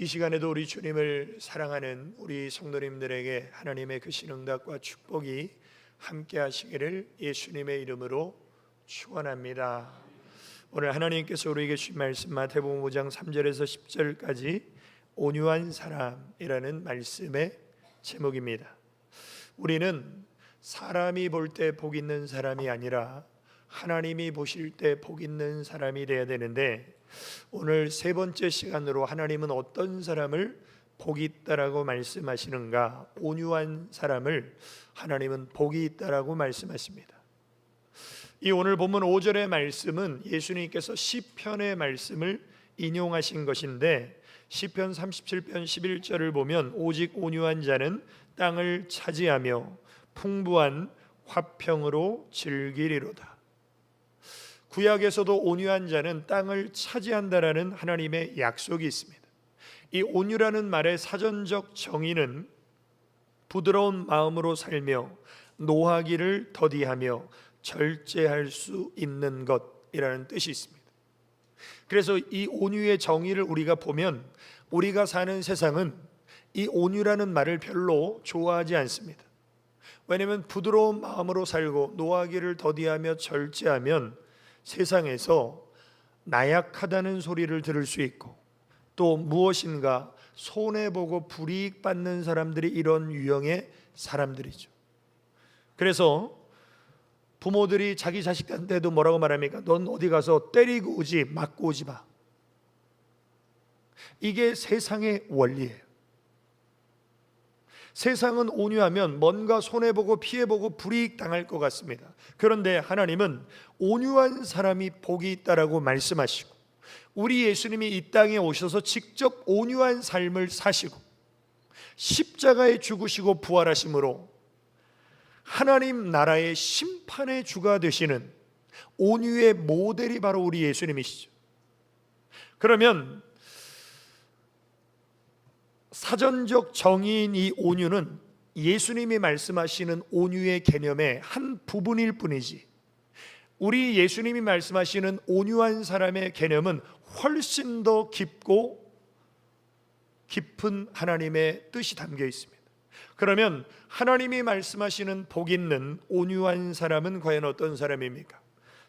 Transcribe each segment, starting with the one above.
이 시간에도 우리 주님을 사랑하는 우리 성도님들에게 하나님의 그 신응답과 축복이 함께 하시기를 예수님의 이름으로 축원합니다. 오늘 하나님께서 우리에게 주신 말씀 마태복음 5장 3절에서 10절까지 온유한 사람이라는 말씀의 제목입니다. 우리는 사람이 볼 때 복 있는 사람이 아니라 하나님이 보실 때 복 있는 사람이 되어야 되는데, 오늘 세 번째 시간으로 하나님은 어떤 사람을 복이 있다라고 말씀하시는가? 온유한 사람을 하나님은 복이 있다라고 말씀하십니다. 이 오늘 본문 5절의 말씀은 예수님께서 시편의 말씀을 인용하신 것인데, 시편 37편 11절을 보면 오직 온유한 자는 땅을 차지하며 풍부한 화평으로 즐기리로다. 구약에서도 온유한 자는 땅을 차지한다라는 하나님의 약속이 있습니다. 이 온유라는 말의 사전적 정의는 부드러운 마음으로 살며 노하기를 더디하며 절제할 수 있는 것이라는 뜻이 있습니다. 그래서 이 온유의 정의를 우리가 보면 우리가 사는 세상은 이 온유라는 말을 별로 좋아하지 않습니다. 왜냐하면 부드러운 마음으로 살고 노하기를 더디하며 절제하면 세상에서 나약하다는 소리를 들을 수 있고, 또 무엇인가 손해보고 불이익 받는 사람들이 이런 유형의 사람들이죠. 그래서 부모들이 자기 자식한테도 뭐라고 말합니까? 넌 어디 가서 때리고 오지, 맞고 오지 마. 이게 세상의 원리예요. 세상은 온유하면 뭔가 손해보고 피해보고 불이익 당할 것 같습니다. 그런데 하나님은 온유한 사람이 복이 있다라고 말씀하시고, 우리 예수님이 이 땅에 오셔서 직접 온유한 삶을 사시고 십자가에 죽으시고 부활하심으로 하나님 나라의 심판의 주가 되시는 온유의 모델이 바로 우리 예수님이시죠. 그러면 사전적 정의인 이 온유는 예수님이 말씀하시는 온유의 개념의 한 부분일 뿐이지, 우리 예수님이 말씀하시는 온유한 사람의 개념은 훨씬 더 깊고 깊은 하나님의 뜻이 담겨 있습니다. 그러면 하나님이 말씀하시는 복 있는 온유한 사람은 과연 어떤 사람입니까?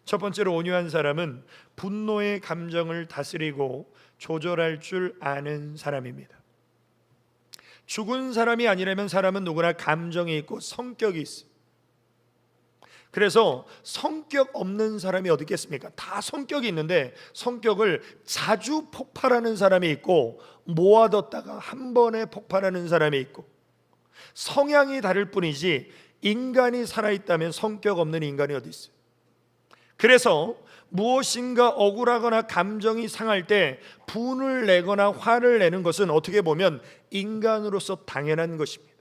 첫 번째로 온유한 사람은 분노의 감정을 다스리고 조절할 줄 아는 사람입니다. 죽은 사람이 아니라면 사람은 누구나 감정이 있고 성격이 있어요. 그래서 성격 없는 사람이 어디 있겠습니까? 다 성격이 있는데 성격을 자주 폭발하는 사람이 있고 모아뒀다가 한 번에 폭발하는 사람이 있고, 성향이 다를 뿐이지 인간이 살아있다면 성격 없는 인간이 어디 있어요? 그래서 무엇인가 억울하거나 감정이 상할 때 분을 내거나 화를 내는 것은 어떻게 보면 인간으로서 당연한 것입니다.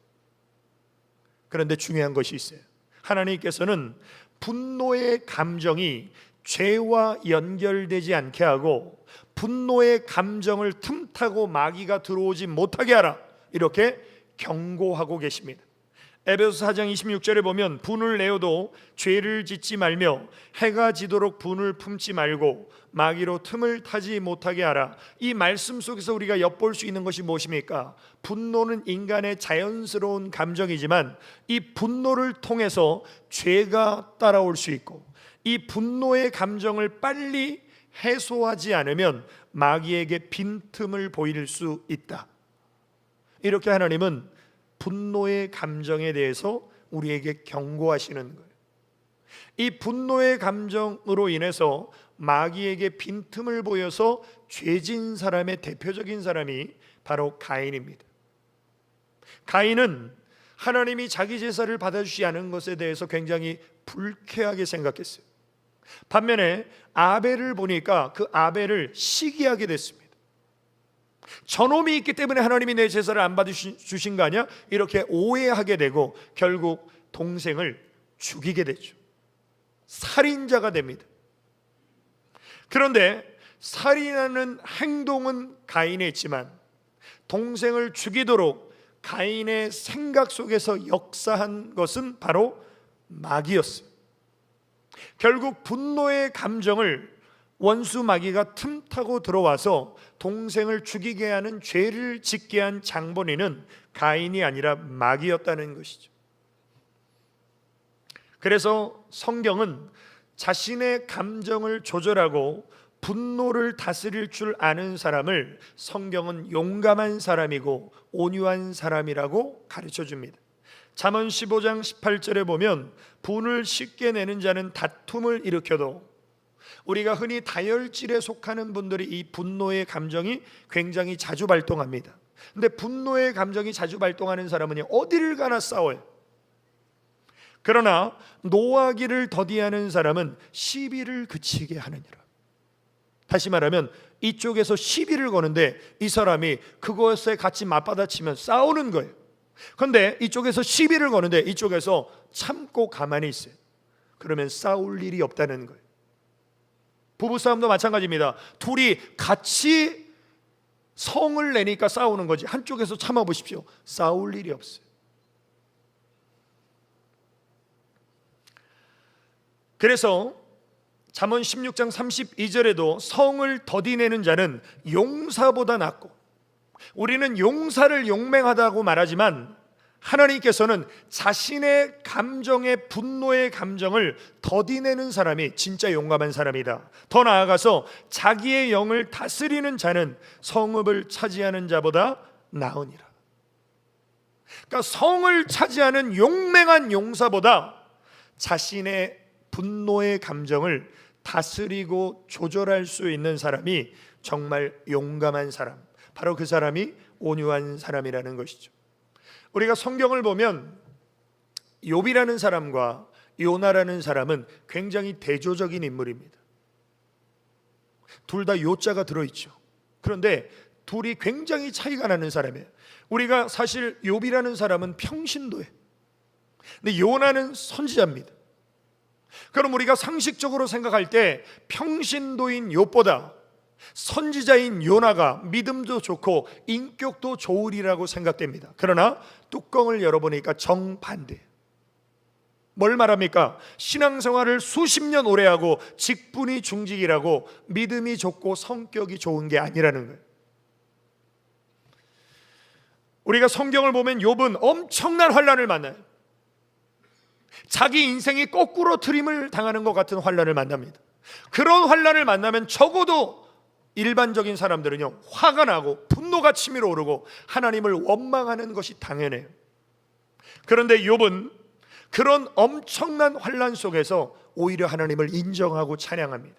그런데 중요한 것이 있어요. 하나님께서는 분노의 감정이 죄와 연결되지 않게 하고 분노의 감정을 틈타고 마귀가 들어오지 못하게 하라, 이렇게 경고하고 계십니다. 에베소서 4장 26절에 보면 분을 내어도 죄를 짓지 말며 해가 지도록 분을 품지 말고 마귀로 틈을 타지 못하게 하라. 이 말씀 속에서 우리가 엿볼 수 있는 것이 무엇입니까? 분노는 인간의 자연스러운 감정이지만 이 분노를 통해서 죄가 따라올 수 있고, 이 분노의 감정을 빨리 해소하지 않으면 마귀에게 빈틈을 보일 수 있다. 이렇게 하나님은 분노의 감정에 대해서 우리에게 경고하시는 거예요. 이 분노의 감정으로 인해서 마귀에게 빈틈을 보여서 죄진 사람의 대표적인 사람이 바로 가인입니다. 가인은 하나님이 자기 제사를 받아주지 않은 것에 대해서 굉장히 불쾌하게 생각했어요. 반면에 아벨을 보니까 그 아벨을 시기하게 됐습니다. 저놈이 있기 때문에 하나님이 내 제사를 안 받아주신 거 아니야? 이렇게 오해하게 되고 결국 동생을 죽이게 되죠. 살인자가 됩니다. 그런데 살인하는 행동은 가인에 있지만 동생을 죽이도록 가인의 생각 속에서 역사한 것은 바로 마귀였어요. 결국 분노의 감정을 원수 마귀가 틈타고 들어와서 동생을 죽이게 하는 죄를 짓게 한 장본인은 가인이 아니라 마귀였다는 것이죠. 그래서 성경은 자신의 감정을 조절하고 분노를 다스릴 줄 아는 사람을 성경은 용감한 사람이고 온유한 사람이라고 가르쳐 줍니다. 잠언 15장 18절에 보면 분을 쉽게 내는 자는 다툼을 일으켜도, 우리가 흔히 다혈질에 속하는 분들이 이 분노의 감정이 굉장히 자주 발동합니다. 근데 분노의 감정이 자주 발동하는 사람은 어디를 가나 싸워요. 그러나 노하기를 더디하는 사람은 시비를 그치게 하느니라. 다시 말하면 이쪽에서 시비를 거는데 이 사람이 그것에 같이 맞받아치면 싸우는 거예요. 그런데 이쪽에서 시비를 거는데 이쪽에서 참고 가만히 있어요. 그러면 싸울 일이 없다는 거예요. 부부싸움도 마찬가지입니다. 둘이 같이 성을 내니까 싸우는 거지, 한쪽에서 참아보십시오. 싸울 일이 없어요. 그래서 잠언 16장 32절에도 성을 더디내는 자는 용사보다 낫고, 우리는 용사를 용맹하다고 말하지만 하나님께서는 자신의 감정의 분노의 감정을 더디내는 사람이 진짜 용감한 사람이다. 더 나아가서 자기의 영을 다스리는 자는 성읍을 차지하는 자보다 나으니라. 그러니까 성을 차지하는 용맹한 용사보다 자신의 분노의 감정을 다스리고 조절할 수 있는 사람이 정말 용감한 사람, 바로 그 사람이 온유한 사람이라는 것이죠. 우리가 성경을 보면 욥이라는 사람과 요나라는 사람은 굉장히 대조적인 인물입니다. 둘 다 요자가 들어있죠. 그런데 둘이 굉장히 차이가 나는 사람이에요. 우리가 사실 욥이라는 사람은 평신도예요. 근데 요나는 선지자입니다. 그럼 우리가 상식적으로 생각할 때 평신도인 욥보다 선지자인 요나가 믿음도 좋고 인격도 좋으리라고 생각됩니다. 그러나 뚜껑을 열어보니까 정반대. 뭘 말합니까? 신앙생활을 수십 년 오래 하고 직분이 중직이라고 믿음이 좋고 성격이 좋은 게 아니라는 거예요. 우리가 성경을 보면 욥은 엄청난 환난을 만나요. 자기 인생이 거꾸로 트림을 당하는 것 같은 환난을 만납니다. 그런 환난을 만나면 적어도 일반적인 사람들은요, 화가 나고 분노가 치밀어 오르고 하나님을 원망하는 것이 당연해요. 그런데 욥은 그런 엄청난 환난 속에서 오히려 하나님을 인정하고 찬양합니다.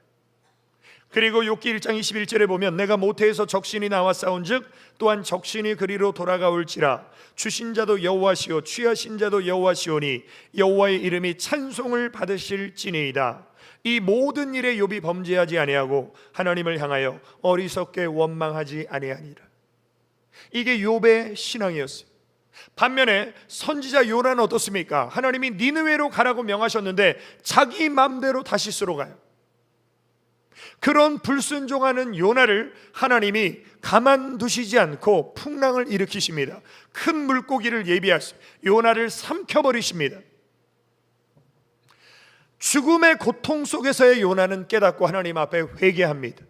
그리고 욥기 1장 21절에 보면 내가 모태에서 적신이 나와 싸운즉 또한 적신이 그리로 돌아가올지라 주신 자도 여호와시오 취하신 자도 여호와시오니 여호와의 이름이 찬송을 받으실지니이다. 이 모든 일에 욥이 범죄하지 아니하고 하나님을 향하여 어리석게 원망하지 아니하니라. 이게 욥의 신앙이었어요. 반면에 선지자 요나는 어떻습니까? 하나님이 니느웨로 가라고 명하셨는데 자기 마음대로 다시스로 가요. 그런 불순종하는 요나를 하나님이 가만두시지 않고 풍랑을 일으키십니다. 큰 물고기를 예비하시고 요나를 삼켜버리십니다. 죽음의 고통 속에서의 요나는 깨닫고 하나님 앞에 회개합니다.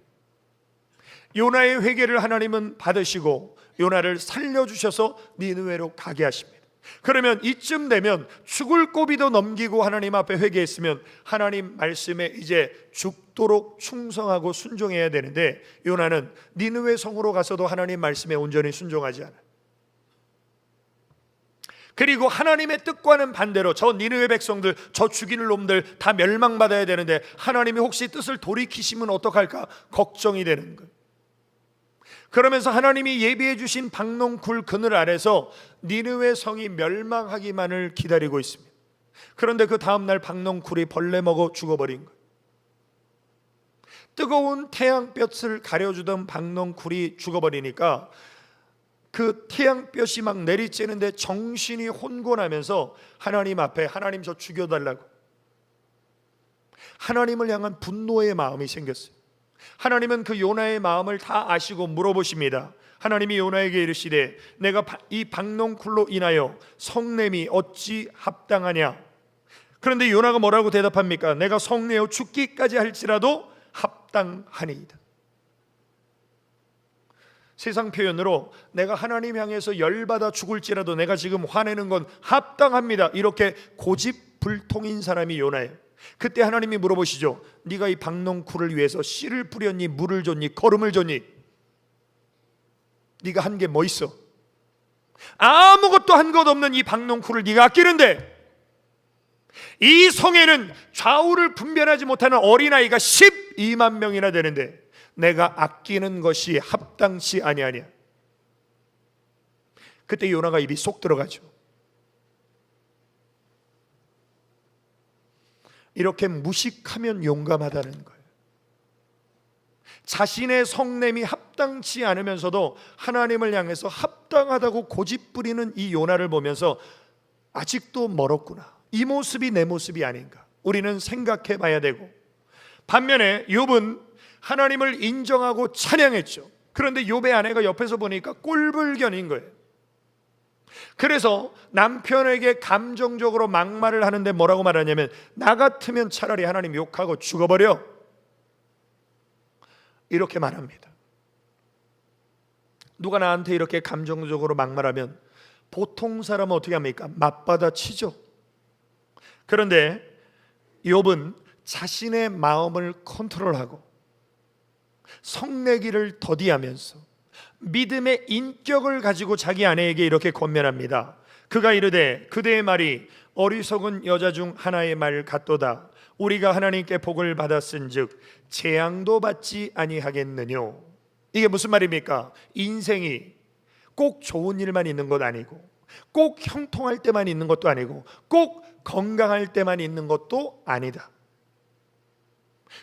요나의 회개를 하나님은 받으시고 요나를 살려주셔서 니느웨로 가게 하십니다. 그러면 이쯤 되면 죽을 고비도 넘기고 하나님 앞에 회개했으면 하나님 말씀에 이제 죽도록 충성하고 순종해야 되는데 요나는 니느웨 성으로 가서도 하나님 말씀에 온전히 순종하지 않아요. 그리고 하나님의 뜻과는 반대로 저 니느웨 백성들, 저 죽이는 놈들 다 멸망받아야 되는데 하나님이 혹시 뜻을 돌이키시면 어떡할까 걱정이 되는 거예요. 그러면서 하나님이 예비해 주신 박농쿨 그늘 아래서 니느웨 성이 멸망하기만을 기다리고 있습니다. 그런데 그 다음날 박농쿨이 벌레 먹어 죽어버린 거예요. 뜨거운 태양볕을 가려주던 박농쿨이 죽어버리니까 그 태양볕이 막 내리쬐는데 정신이 혼곤하면서 하나님 앞에 하나님 저 죽여달라고 하나님을 향한 분노의 마음이 생겼어요. 하나님은 그 요나의 마음을 다 아시고 물어보십니다. 하나님이 요나에게 이르시되 내가 이 박농쿨로 인하여 성냄이 어찌 합당하냐. 그런데 요나가 뭐라고 대답합니까? 내가 성내어 죽기까지 할지라도 합당하니이다. 세상 표현으로 내가 하나님 향해서 열받아 죽을지라도 내가 지금 화내는 건 합당합니다, 이렇게 고집불통인 사람이 요나예요. 그때 하나님이 물어보시죠. 네가 이 박농쿨을 위해서 씨를 뿌렸니, 물을 줬니, 거름을 줬니? 네가 한 게 뭐 있어? 아무것도 한 것 없는 이 박농쿨을 네가 아끼는데, 이 성에는 좌우를 분별하지 못하는 어린아이가 12만 명이나 되는데 내가 아끼는 것이 합당치 아니하냐. 그때 요나가 입이 쏙 들어가죠. 이렇게 무식하면 용감하다는 거예요. 자신의 성냄이 합당치 않으면서도 하나님을 향해서 합당하다고 고집부리는 이 요나를 보면서 아직도 멀었구나, 이 모습이 내 모습이 아닌가, 우리는 생각해 봐야 되고, 반면에 욥은 하나님을 인정하고 찬양했죠. 그런데 욥의 아내가 옆에서 보니까 꼴불견인 거예요. 그래서 남편에게 감정적으로 막말을 하는데 뭐라고 말하냐면, 나 같으면 차라리 하나님 욕하고 죽어버려, 이렇게 말합니다. 누가 나한테 이렇게 감정적으로 막말하면 보통 사람은 어떻게 합니까? 맞받아 치죠. 그런데 욥은 자신의 마음을 컨트롤하고 성내기를 더디하면서 믿음의 인격을 가지고 자기 아내에게 이렇게 권면합니다. 그가 이르되 그대의 말이 어리석은 여자 중 하나의 말 같도다. 우리가 하나님께 복을 받았은즉 재앙도 받지 아니하겠느뇨. 이게 무슨 말입니까? 인생이 꼭 좋은 일만 있는 것 아니고, 꼭 형통할 때만 있는 것도 아니고, 꼭 건강할 때만 있는 것도 아니다.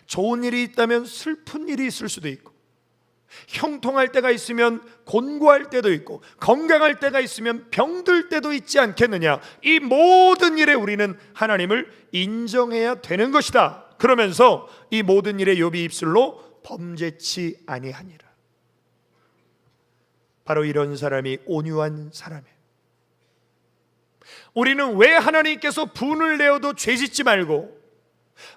좋은 일이 있다면 슬픈 일이 있을 수도 있고, 형통할 때가 있으면 곤고할 때도 있고, 건강할 때가 있으면 병들 때도 있지 않겠느냐. 이 모든 일에 우리는 하나님을 인정해야 되는 것이다. 그러면서 이 모든 일에 욥이 입술로 범죄치 아니하니라. 바로 이런 사람이 온유한 사람이에요. 우리는 왜 하나님께서 분을 내어도 죄짓지 말고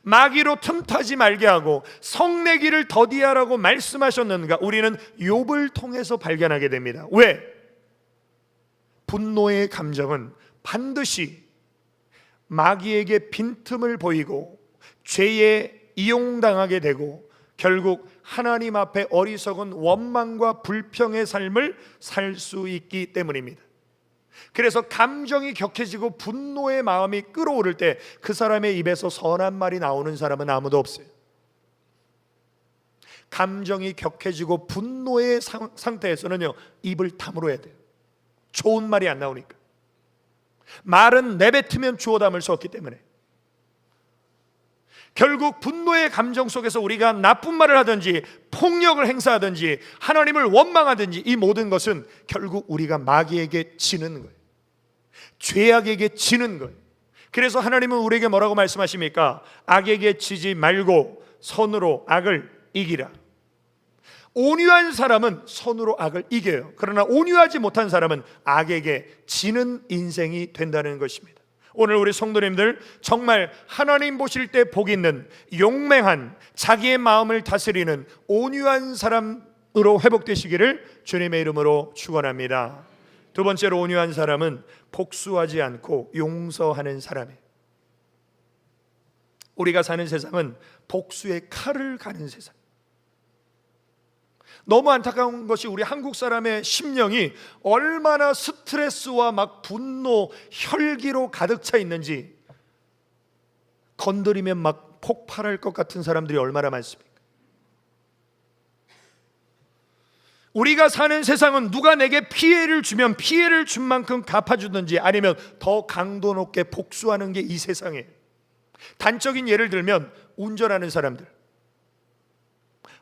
마귀로 틈타지 말게 하고 성내기를 더디하라고 말씀하셨는가? 우리는 욥을 통해서 발견하게 됩니다. 왜? 분노의 감정은 반드시 마귀에게 빈틈을 보이고 죄에 이용당하게 되고 결국 하나님 앞에 어리석은 원망과 불평의 삶을 살 수 있기 때문입니다. 그래서 감정이 격해지고 분노의 마음이 끓어오를 때 그 사람의 입에서 선한 말이 나오는 사람은 아무도 없어요. 감정이 격해지고 분노의 상태에서는요, 입을 다물어야 돼요. 좋은 말이 안 나오니까. 말은 내뱉으면 주워 담을 수 없기 때문에. 결국 분노의 감정 속에서 우리가 나쁜 말을 하든지 폭력을 행사하든지 하나님을 원망하든지 이 모든 것은 결국 우리가 마귀에게 지는 거예요. 죄악에게 지는 거예요. 그래서 하나님은 우리에게 뭐라고 말씀하십니까? 악에게 지지 말고 선으로 악을 이기라. 온유한 사람은 선으로 악을 이겨요. 그러나 온유하지 못한 사람은 악에게 지는 인생이 된다는 것입니다. 오늘 우리 성도님들 정말 하나님 보실 때 복 있는 용맹한 자기의 마음을 다스리는 온유한 사람으로 회복되시기를 주님의 이름으로 축원합니다. 두 번째로 온유한 사람은 복수하지 않고 용서하는 사람이에요. 우리가 사는 세상은 복수의 칼을 가는 세상. 너무 안타까운 것이 우리 한국 사람의 심령이 얼마나 스트레스와 막 분노, 혈기로 가득 차 있는지, 건드리면 막 폭발할 것 같은 사람들이 얼마나 많습니까? 우리가 사는 세상은 누가 내게 피해를 주면 피해를 준 만큼 갚아주든지 아니면 더 강도 높게 복수하는 게 이 세상이에요. 단적인 예를 들면 운전하는 사람들.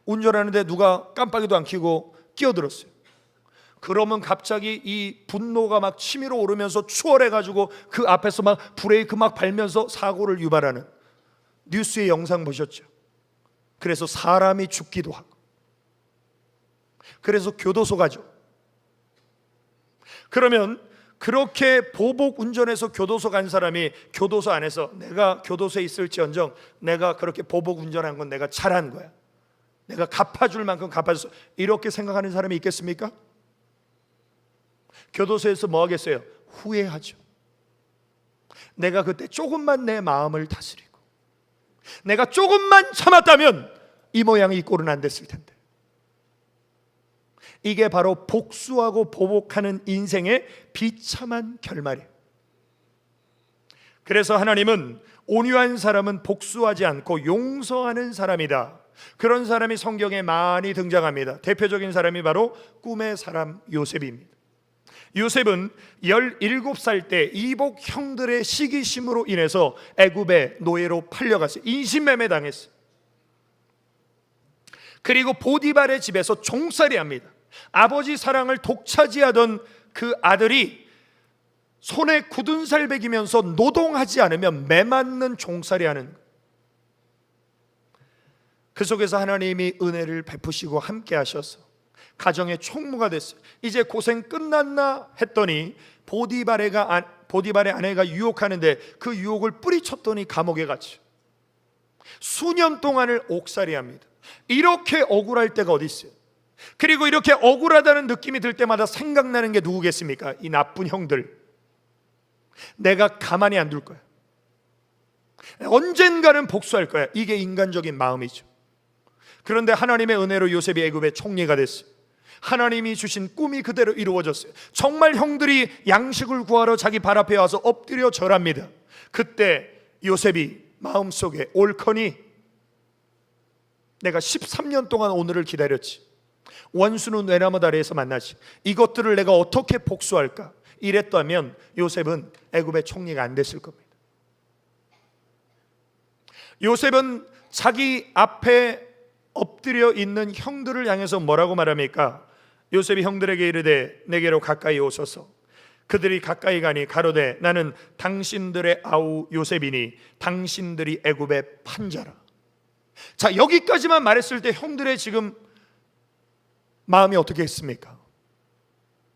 운전하는데 누가 깜빡이도 안 켜고 끼어들었어요. 그러면 갑자기 이 분노가 막 치밀어 오르면서 추월해가지고 그 앞에서 막 브레이크 막 밟면서 사고를 유발하는 뉴스의 영상 보셨죠? 그래서 사람이 죽기도 하고, 그래서 교도소 가죠. 그러면 그렇게 보복 운전해서 교도소 간 사람이 교도소 안에서 내가 교도소에 있을지언정 내가 그렇게 보복 운전한 건 내가 잘한 거야, 내가 갚아줄 만큼 갚아줬어. 이렇게 생각하는 사람이 있겠습니까? 교도소에서 뭐 하겠어요? 후회하죠. 내가 그때 조금만 내 마음을 다스리고 내가 조금만 참았다면 이 모양이 이 꼴은 안 됐을 텐데. 이게 바로 복수하고 보복하는 인생의 비참한 결말이에요. 그래서 하나님은 온유한 사람은 복수하지 않고 용서하는 사람이다. 그런 사람이 성경에 많이 등장합니다. 대표적인 사람이 바로 꿈의 사람 요셉입니다. 요셉은 17살 때 이복 형들의 시기심으로 인해서 애굽의 노예로 팔려갔어요. 인신매매 당했어요. 그리고 보디발의 집에서 종살이 합니다. 아버지 사랑을 독차지하던 그 아들이 손에 굳은 살 베기면서 노동하지 않으면 매맞는 종살이 하는 거예요. 그 속에서 하나님이 은혜를 베푸시고 함께 하셔서 가정의 총무가 됐어요. 이제 고생 끝났나 했더니 보디발의 아내가 유혹하는데 그 유혹을 뿌리쳤더니 감옥에 갔죠. 수년 동안을 옥살이합니다. 이렇게 억울할 때가 어디 있어요? 그리고 이렇게 억울하다는 느낌이 들 때마다 생각나는 게 누구겠습니까? 이 나쁜 형들. 내가 가만히 안 둘 거야. 언젠가는 복수할 거야. 이게 인간적인 마음이죠. 그런데 하나님의 은혜로 요셉이 애굽의 총리가 됐어요. 하나님이 주신 꿈이 그대로 이루어졌어요. 정말 형들이 양식을 구하러 자기 발 앞에 와서 엎드려 절합니다. 그때 요셉이 마음속에 옳거니 내가 13년 동안 오늘을 기다렸지. 원수는 외나무 아래에서 만나지. 이것들을 내가 어떻게 복수할까? 이랬다면 요셉은 애굽의 총리가 안 됐을 겁니다. 요셉은 자기 앞에 엎드려 있는 형들을 향해서 뭐라고 말합니까? 요셉이 형들에게 이르되 내게로 가까이 오소서. 그들이 가까이 가니 가로되 나는 당신들의 아우 요셉이니 당신들이 애굽의 판자라. 자, 여기까지만 말했을 때 형들의 지금 마음이 어떻게 했습니까?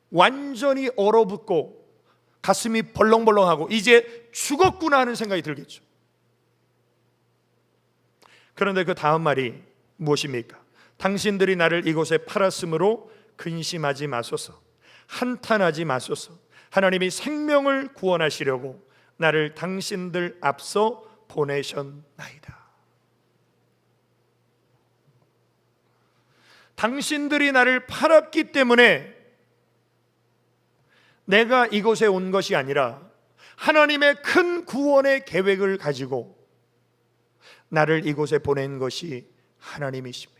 완전히 얼어붙고 가슴이 벌렁벌렁하고 이제 죽었구나 하는 생각이 들겠죠. 그런데 그 다음 말이 무엇입니까? 당신들이 나를 이곳에 팔았으므로 근심하지 마소서, 한탄하지 마소서. 하나님이 생명을 구원하시려고 나를 당신들 앞서 보내셨나이다. 당신들이 나를 팔았기 때문에 내가 이곳에 온 것이 아니라 하나님의 큰 구원의 계획을 가지고 나를 이곳에 보낸 것이 하나님이십니다.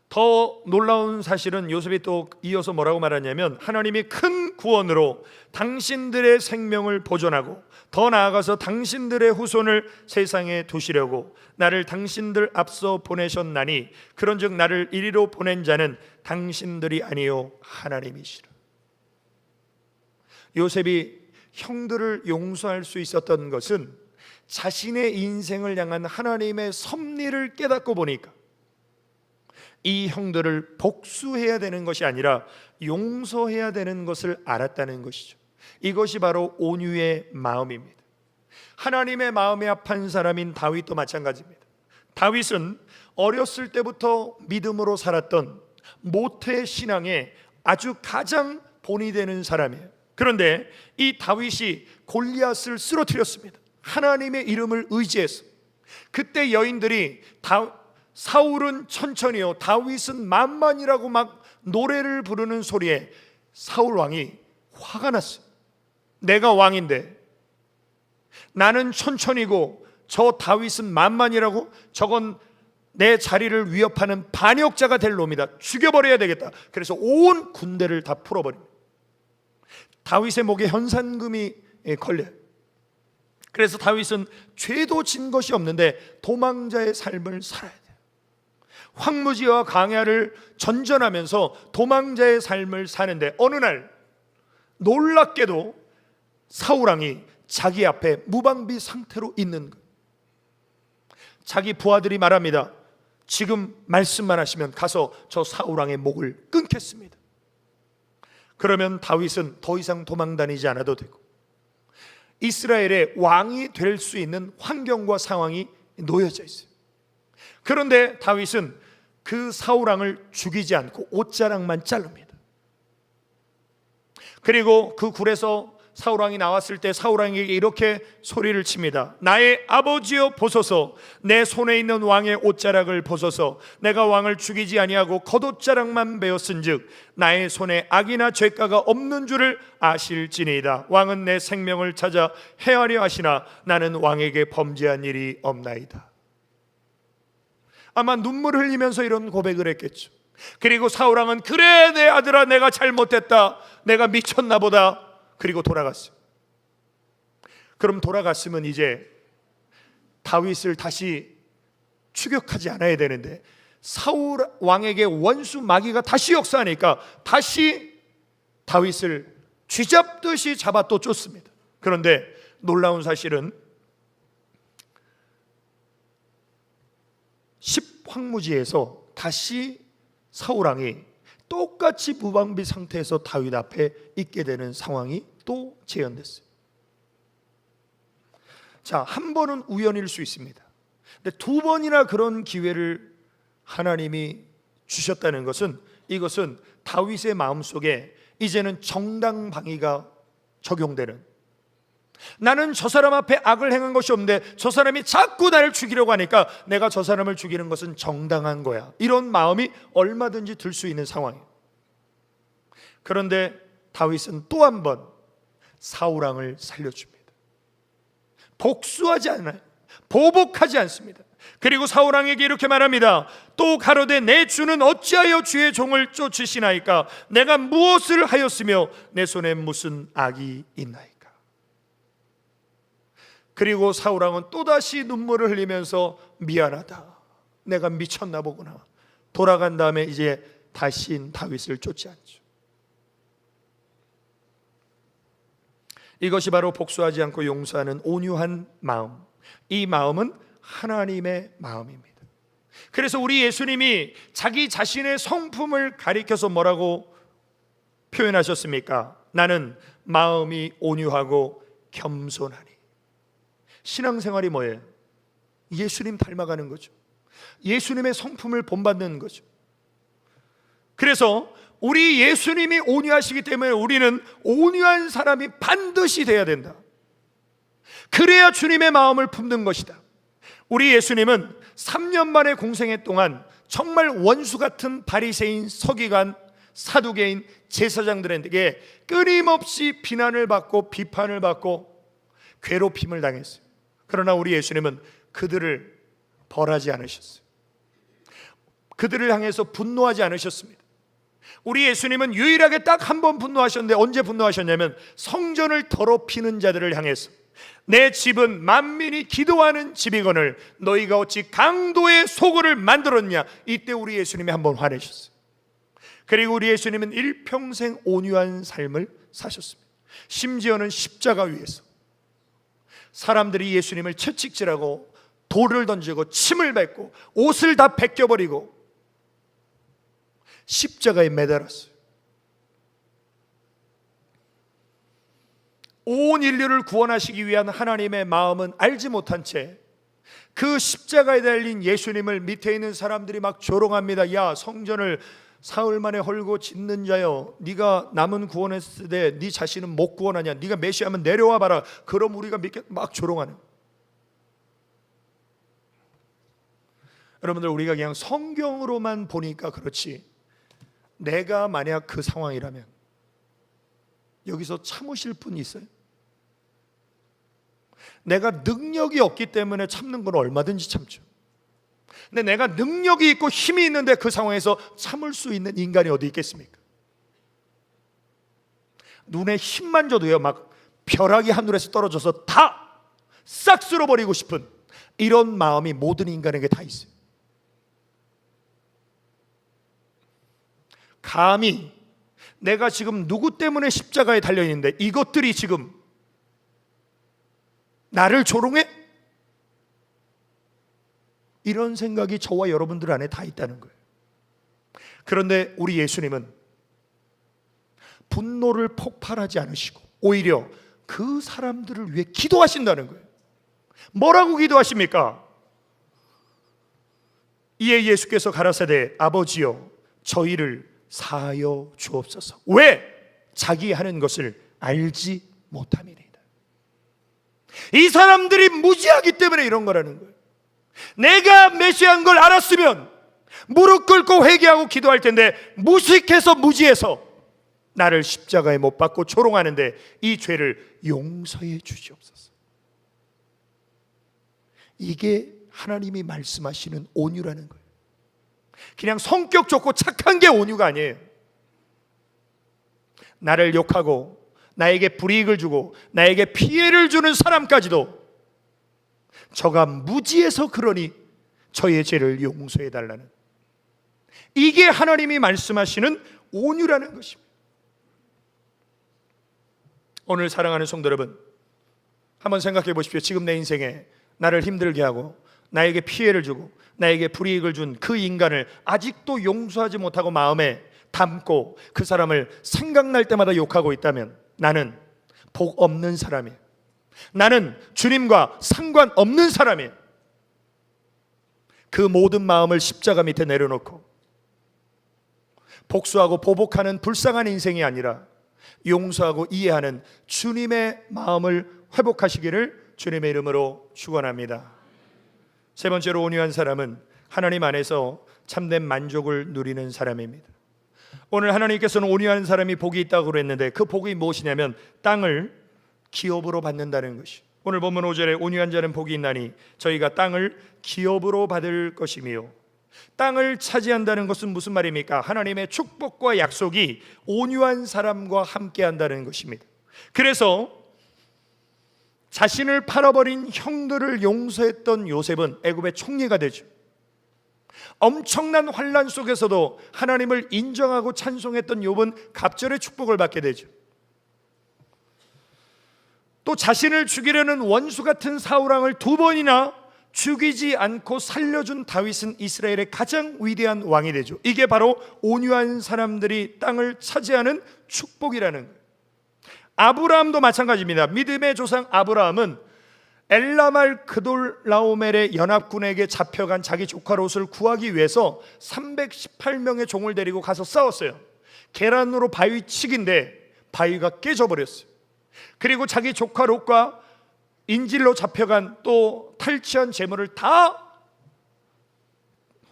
더 놀라운 사실은 요셉이 또 이어서 뭐라고 말하냐면 하나님이 큰 구원으로 당신들의 생명을 보존하고 더 나아가서 당신들의 후손을 세상에 두시려고 나를 당신들 앞서 보내셨나니 그런즉 나를 이리로 보낸 자는 당신들이 아니요 하나님이시라. 요셉이 형들을 용서할 수 있었던 것은 자신의 인생을 향한 하나님의 섭리를 깨닫고 보니까 이 형들을 복수해야 되는 것이 아니라 용서해야 되는 것을 알았다는 것이죠. 이것이 바로 온유의 마음입니다. 하나님의 마음에 합한 사람인 다윗도 마찬가지입니다. 다윗은 어렸을 때부터 믿음으로 살았던 모태 신앙의 아주 가장 본이 되는 사람이에요. 그런데 이 다윗이 골리앗을 쓰러뜨렸습니다. 하나님의 이름을 의지해서. 그때 여인들이 사울은 천천히요 다윗은 만만이라고 막 노래를 부르는 소리에 사울 왕이 화가 났어요. 내가 왕인데 나는 천천히고 저 다윗은 만만이라고? 저건 내 자리를 위협하는 반역자가 될 놈이다. 죽여버려야 되겠다. 그래서 온 군대를 다 풀어버립니다. 다윗의 목에 현산금이 걸려요. 그래서 다윗은 죄도 진 것이 없는데 도망자의 삶을 살아야 돼요. 황무지와 광야를 전전하면서 도망자의 삶을 사는데 어느 날 놀랍게도 사울왕이 자기 앞에 무방비 상태로 있는 거예요. 자기 부하들이 말합니다. 지금 말씀만 하시면 가서 저 사울왕의 목을 끊겠습니다. 그러면 다윗은 더 이상 도망 다니지 않아도 되고 이스라엘의 왕이 될 수 있는 환경과 상황이 놓여져 있어요. 그런데 다윗은 그 사울 왕을 죽이지 않고 옷자락만 자릅니다. 그리고 그 굴에서 사울 왕이 나왔을 때 사울 왕에게 이렇게 소리를 칩니다. 나의 아버지여 보소서, 내 손에 있는 왕의 옷자락을 보소서. 내가 왕을 죽이지 아니하고 겉옷자락만 베었은즉 나의 손에 악이나 죄가가 없는 줄을 아실지니이다. 왕은 내 생명을 찾아 해하려 하시나 나는 왕에게 범죄한 일이 없나이다. 아마 눈물을 흘리면서 이런 고백을 했겠죠. 그리고 사울 왕은 그래 내 아들아, 내가 잘못했다, 내가 미쳤나 보다. 그리고 돌아갔어요. 그럼 돌아갔으면 이제 다윗을 다시 추격하지 않아야 되는데 사울 왕에게 원수 마귀가 다시 역사하니까 다시 다윗을 쥐잡듯이 잡아 또 쫓습니다. 그런데 놀라운 사실은 10황무지에서 다시 사울 왕이 똑같이 무방비 상태에서 다윗 앞에 있게 되는 상황이 또 재현됐어요. 자, 한 번은 우연일 수 있습니다. 근데 두 번이나 그런 기회를 하나님이 주셨다는 것은, 이것은 다윗의 마음속에 이제는 정당방위가 적용되는, 나는 저 사람 앞에 악을 행한 것이 없는데 저 사람이 자꾸 나를 죽이려고 하니까 내가 저 사람을 죽이는 것은 정당한 거야, 이런 마음이 얼마든지 들 수 있는 상황이에요. 그런데 다윗은 또 한 번 사울 왕을 살려줍니다. 복수하지 않아요. 보복하지 않습니다. 그리고 사울 왕에게 이렇게 말합니다. 또 가로되 내 주는 어찌하여 주의 종을 쫓으시나이까? 내가 무엇을 하였으며 내 손에 무슨 악이 있나이까? 그리고 사울 왕은 또다시 눈물을 흘리면서 미안하다, 내가 미쳤나 보구나. 돌아간 다음에 이제 다시 다윗을 쫓지 않죠. 이것이 바로 복수하지 않고 용서하는 온유한 마음, 이 마음은 하나님의 마음입니다. 그래서 우리 예수님이 자기 자신의 성품을 가리켜서 뭐라고 표현하셨습니까? 나는 마음이 온유하고 겸손하니. 신앙생활이 뭐예요? 예수님 닮아가는 거죠. 예수님의 성품을 본받는 거죠. 그래서 우리 예수님이 온유하시기 때문에 우리는 온유한 사람이 반드시 돼야 된다. 그래야 주님의 마음을 품는 것이다. 우리 예수님은 3년 만에 공생애 동안 정말 원수 같은 바리새인, 서기관, 사두개인, 제사장들에게 끊임없이 비난을 받고 비판을 받고 괴롭힘을 당했어요. 그러나 우리 예수님은 그들을 벌하지 않으셨어요. 그들을 향해서 분노하지 않으셨습니다. 우리 예수님은 유일하게 딱 한 번 분노하셨는데 언제 분노하셨냐면 성전을 더럽히는 자들을 향해서 내 집은 만민이 기도하는 집이거늘 너희가 어찌 강도의 소굴을 만들었냐. 이때 우리 예수님이 한 번 화내셨어요. 그리고 우리 예수님은 일평생 온유한 삶을 사셨습니다. 심지어는 십자가 위에서 사람들이 예수님을 채찍질하고 돌을 던지고 침을 뱉고 옷을 다 벗겨버리고 십자가에 매달았어요. 온 인류를 구원하시기 위한 하나님의 마음은 알지 못한 채 그 십자가에 달린 예수님을 밑에 있는 사람들이 막 조롱합니다. 야, 성전을 사흘 만에 헐고 짓는 자여, 네가 남은 구원했을 때 네 자신은 못 구원하냐? 네가 메시아면 내려와 봐라. 그럼 우리가 믿게, 막 조롱하는. 여러분들, 우리가 그냥 성경으로만 보니까 그렇지, 내가 만약 그 상황이라면 여기서 참으실 분이 있어요? 내가 능력이 없기 때문에 참는 건 얼마든지 참죠. 근데 내가 능력이 있고 힘이 있는데 그 상황에서 참을 수 있는 인간이 어디 있겠습니까? 눈에 힘만 줘도요, 막 벼락이 하늘에서 떨어져서 다 싹 쓸어버리고 싶은 이런 마음이 모든 인간에게 다 있어요. 감히 내가 지금 누구 때문에 십자가에 달려있는데 이것들이 지금 나를 조롱해? 이런 생각이 저와 여러분들 안에 다 있다는 거예요. 그런데 우리 예수님은 분노를 폭발하지 않으시고 오히려 그 사람들을 위해 기도하신다는 거예요. 뭐라고 기도하십니까? 이에 예수께서 가라사대 아버지여 저희를 사하여 주옵소서. 왜? 자기 하는 것을 알지 못함이니이다. 이 사람들이 무지하기 때문에 이런 거라는 거예요. 내가 메시아인 걸 알았으면 무릎 꿇고 회개하고 기도할 텐데 무식해서 무지해서 나를 십자가에 못 박고 조롱하는데 이 죄를 용서해 주시옵소서. 이게 하나님이 말씀하시는 온유라는 거예요. 그냥 성격 좋고 착한 게 온유가 아니에요. 나를 욕하고 나에게 불이익을 주고 나에게 피해를 주는 사람까지도 저가 무지해서 그러니 저의 죄를 용서해 달라는, 이게 하나님이 말씀하시는 온유라는 것입니다. 오늘 사랑하는 성도 여러분, 한번 생각해 보십시오. 지금 내 인생에 나를 힘들게 하고 나에게 피해를 주고 나에게 불이익을 준 그 인간을 아직도 용서하지 못하고 마음에 담고 그 사람을 생각날 때마다 욕하고 있다면 나는 복 없는 사람이에요. 나는 주님과 상관없는 사람이에요. 그 모든 마음을 십자가 밑에 내려놓고 복수하고 보복하는 불쌍한 인생이 아니라 용서하고 이해하는 주님의 마음을 회복하시기를 주님의 이름으로 축원합니다. 세 번째로 온유한 사람은 하나님 안에서 참된 만족을 누리는 사람입니다. 오늘 하나님께서는 온유한 사람이 복이 있다고 그랬는데 그 복이 무엇이냐면 땅을 기업으로 받는다는 것이. 오늘 본문 5절에 온유한 자는 복이 있나니 저희가 땅을 기업으로 받을 것이며, 땅을 차지한다는 것은 무슨 말입니까? 하나님의 축복과 약속이 온유한 사람과 함께한다는 것입니다. 그래서 자신을 팔아버린 형들을 용서했던 요셉은 애굽의 총리가 되죠. 엄청난 환난 속에서도 하나님을 인정하고 찬송했던 욥은 갑절의 축복을 받게 되죠. 또 자신을 죽이려는 원수 같은 사울왕을 2번이나 죽이지 않고 살려준 다윗은 이스라엘의 가장 위대한 왕이 되죠. 이게 바로 온유한 사람들이 땅을 차지하는 축복이라는 거예요. 아브라함도 마찬가지입니다. 믿음의 조상 아브라함은 엘라말 그돌라오멜의 연합군에게 잡혀간 자기 조카 롯을 구하기 위해서 318명의 종을 데리고 가서 싸웠어요. 계란으로 바위 치기인데 바위가 깨져버렸어요. 그리고 자기 조카 롯과 인질로 잡혀간 또 탈취한 재물을 다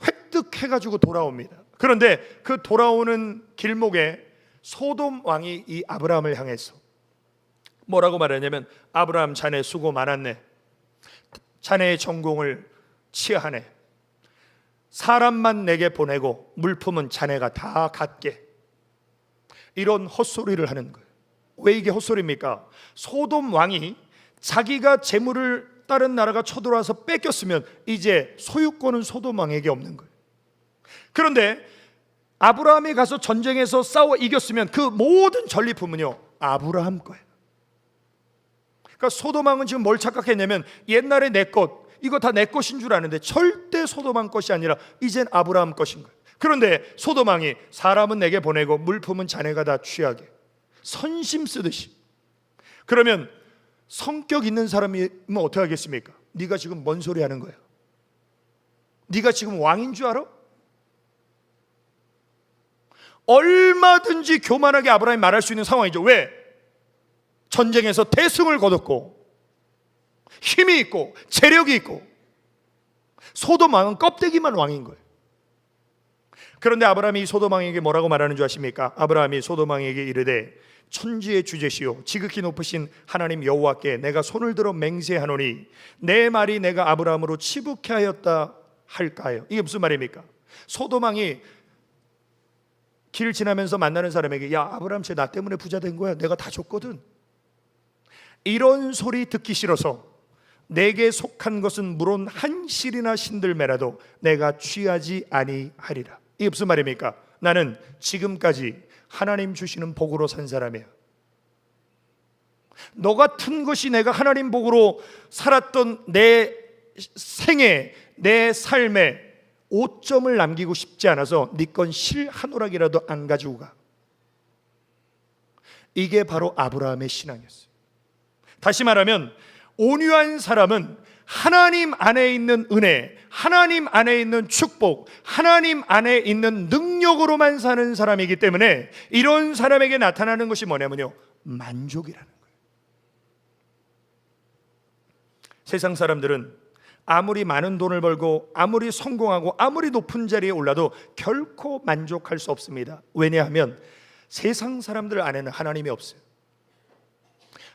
획득해가지고 돌아옵니다. 그런데 그 돌아오는 길목에 소돔 왕이 이 아브라함을 향해서 뭐라고 말하냐면, 아브라함 자네 수고 많았네. 자네의 전공을 취하네. 사람만 내게 보내고 물품은 자네가 다 갖게. 이런 헛소리를 하는 거예요. 왜 이게 헛소리입니까? 소돔 왕이 자기가 재물을 다른 나라가 쳐들어와서 뺏겼으면 이제 소유권은 소돔 왕에게 없는 거예요. 그런데 아브라함이 가서 전쟁에서 싸워 이겼으면 그 모든 전리품은요 아브라함 거예요. 그러니까 소돔 왕은 지금 뭘 착각했냐면, 옛날에 내 것, 이거 다 내 것인 줄 아는데 절대 소돔 왕 것이 아니라 이젠 아브라함 것인 거예요. 그런데 소돔 왕이 사람은 내게 보내고 물품은 자네가 다 취하게, 선심 쓰듯이. 그러면 성격 있는 사람이면 어떻게 하겠습니까? 네가 지금 뭔 소리 하는 거야? 네가 지금 왕인 줄 알아? 얼마든지 교만하게 아브라함이 말할 수 있는 상황이죠. 왜? 전쟁에서 대승을 거뒀고 힘이 있고 재력이 있고. 소돔 왕은 껍데기만 왕인 거예요. 그런데 아브라함이 이 소돔 왕에게 뭐라고 말하는 줄 아십니까? 아브라함이 소돔 왕에게 이르되 천지의 주제시요 지극히 높으신 하나님 여호와께 내가 손을 들어 맹세하노니 내 말이 내가 아브라함으로 치북해 하였다 할까요? 이게 무슨 말입니까? 소돔 왕이 길 지나면서 만나는 사람에게, 야 아브라함 쟤 나 때문에 부자 된 거야, 내가 다 줬거든. 이런 소리 듣기 싫어서 내게 속한 것은 물론 한 실이나 신들매라도 내가 취하지 아니하리라. 이게 무슨 말입니까? 나는 지금까지 하나님 주시는 복으로 산 사람이야. 너 같은 것이 내가 하나님 복으로 살았던 내 생애, 내 삶에 오점을 남기고 싶지 않아서 네 건 실 한 오락이라도 안 가지고 가. 이게 바로 아브라함의 신앙이었어요. 다시 말하면 온유한 사람은 하나님 안에 있는 은혜, 하나님 안에 있는 축복, 하나님 안에 있는 능력으로만 사는 사람이기 때문에 이런 사람에게 나타나는 것이 뭐냐면요, 만족이라는 거예요. 세상 사람들은 아무리 많은 돈을 벌고 아무리 성공하고 아무리 높은 자리에 올라도 결코 만족할 수 없습니다. 왜냐하면 세상 사람들 안에는 하나님이 없어요.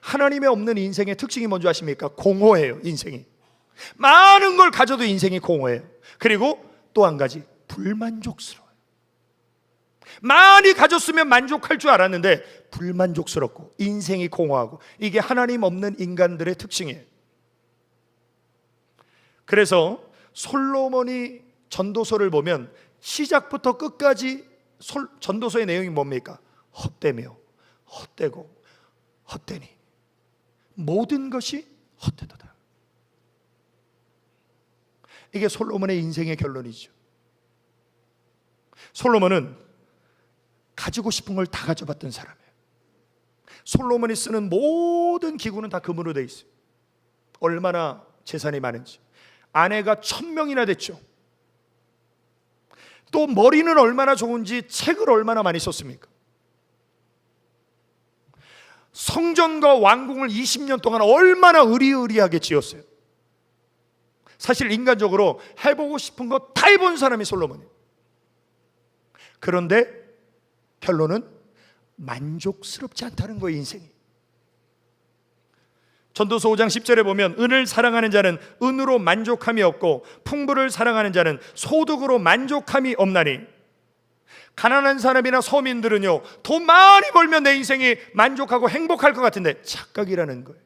하나님이 없는 인생의 특징이 뭔지 아십니까? 공허해요. 인생이 많은 걸 가져도 인생이 공허해요. 그리고 또 한 가지, 불만족스러워요. 많이 가졌으면 만족할 줄 알았는데 불만족스럽고 인생이 공허하고, 이게 하나님 없는 인간들의 특징이에요. 그래서 솔로몬이 전도서를 보면 시작부터 끝까지 전도서의 내용이 뭡니까? 헛되며 헛되고 헛되니 모든 것이 헛되도다. 이게 솔로몬의 인생의 결론이죠. 솔로몬은 가지고 싶은 걸 다 가져봤던 사람이에요. 솔로몬이 쓰는 모든 기구는 다 금으로 돼 있어요. 얼마나 재산이 많은지. 아내가 1000명이나 됐죠. 또 머리는 얼마나 좋은지 책을 얼마나 많이 썼습니까? 성전과 왕궁을 20년 동안 얼마나 의리의리하게 지었어요. 사실 인간적으로 해보고 싶은 거 다 해본 사람이 솔로몬이에요. 그런데 결론은 만족스럽지 않다는 거예요, 인생이. 전도서 5장 10절에 보면 은을 사랑하는 자는 은으로 만족함이 없고 풍부를 사랑하는 자는 소득으로 만족함이 없나니, 가난한 사람이나 서민들은요, 돈 많이 벌면 내 인생이 만족하고 행복할 것 같은데 착각이라는 거예요.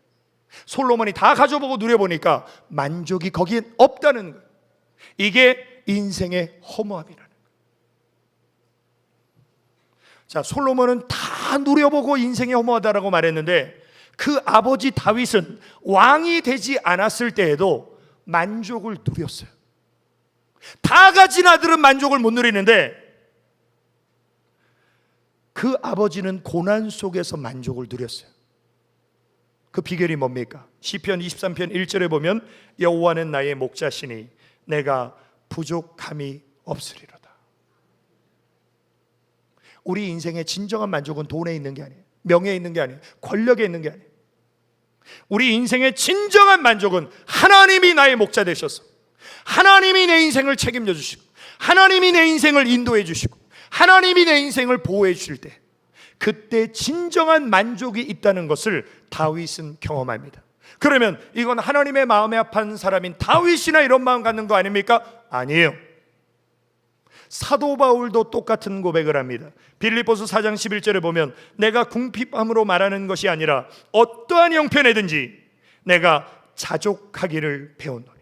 솔로몬이 다 가져보고 누려보니까 만족이 거기엔 없다는 거예요. 이게 인생의 허무함이라는 거예요. 자, 솔로몬은 다 누려보고 인생이 허무하다라고 말했는데, 그 아버지 다윗은 왕이 되지 않았을 때에도 만족을 누렸어요. 다 가진 아들은 만족을 못 누리는데 그 아버지는 고난 속에서 만족을 누렸어요. 그 비결이 뭡니까? 시편 23편 1절에 보면 여호와는 나의 목자시니 내가 부족함이 없으리로다. 우리 인생의 진정한 만족은 돈에 있는 게 아니에요. 명예에 있는 게 아니에요. 권력에 있는 게 아니에요. 우리 인생의 진정한 만족은 하나님이 나의 목자 되셔서 하나님이 내 인생을 책임져 주시고 하나님이 내 인생을 인도해 주시고 하나님이 내 인생을 보호해 주실 때, 그때 진정한 만족이 있다는 것을 다윗은 경험합니다. 그러면 이건 하나님의 마음에 합한 사람인 다윗이나 이런 마음 갖는 거 아닙니까? 아니에요. 사도 바울도 똑같은 고백을 합니다. 빌립보서 4장 11절에 보면 내가 궁핍함으로 말하는 것이 아니라 어떠한 형편에든지 내가 자족하기를 배웠노니.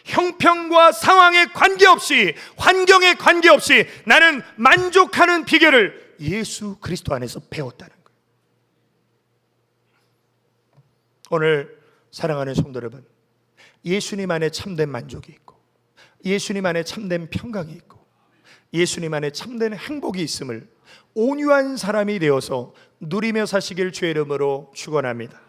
형편과 상황에 관계없이, 환경에 관계없이 나는 만족하는 비결을 예수 그리스도 안에서 배웠다는 거예요. 오늘 사랑하는 성도 여러분, 예수님 안에 참된 만족이 있고 예수님 안에 참된 평강이 있고 예수님 안에 참된 행복이 있음을 온유한 사람이 되어서 누리며 사시길 주의 이름으로 축원합니다.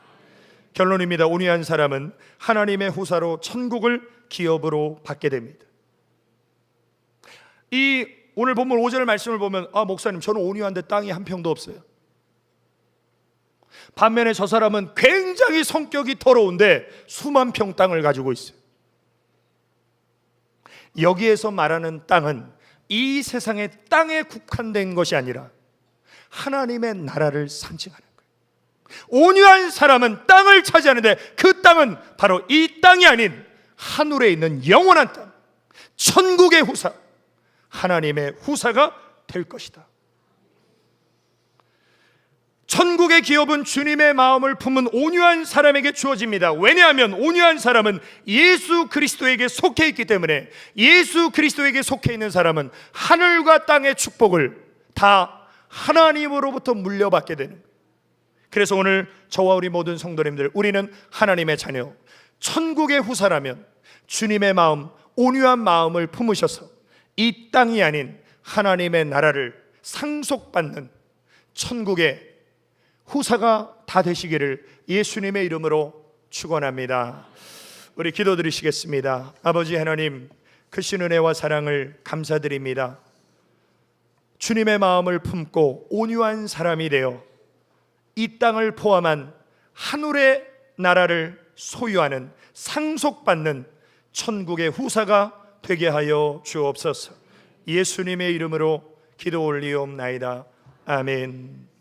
결론입니다. 온유한 사람은 하나님의 후사로 천국을 기업으로 받게 됩니다. 이 오늘 본문 5절 말씀을 보면, 목사님 저는 온유한데 땅이 한 평도 없어요. 반면에 저 사람은 굉장히 성격이 더러운데 수만 평 땅을 가지고 있어요. 여기에서 말하는 땅은 이 세상의 땅에 국한된 것이 아니라 하나님의 나라를 상징하는 거예요. 온유한 사람은 땅을 차지하는데 그 땅은 바로 이 땅이 아닌 하늘에 있는 영원한 땅, 천국의 후사, 하나님의 후사가 될 것이다. 천국의 기업은 주님의 마음을 품은 온유한 사람에게 주어집니다. 왜냐하면 온유한 사람은 예수 그리스도에게 속해 있기 때문에, 예수 그리스도에게 속해 있는 사람은 하늘과 땅의 축복을 다 하나님으로부터 물려받게 되는 거예요. 그래서 오늘 저와 우리 모든 성도님들, 우리는 하나님의 자녀, 천국의 후사라면 주님의 마음, 온유한 마음을 품으셔서 이 땅이 아닌 하나님의 나라를 상속받는 천국의 후사가 다 되시기를 예수님의 이름으로 축원합니다. 우리 기도드리시겠습니다. 아버지 하나님, 크신 은혜와 사랑을 감사드립니다. 주님의 마음을 품고 온유한 사람이 되어 이 땅을 포함한 하늘의 나라를 소유하는 상속받는 천국의 후사가 되게 하여 주옵소서. 예수님의 이름으로 기도 올리옵나이다. 아멘.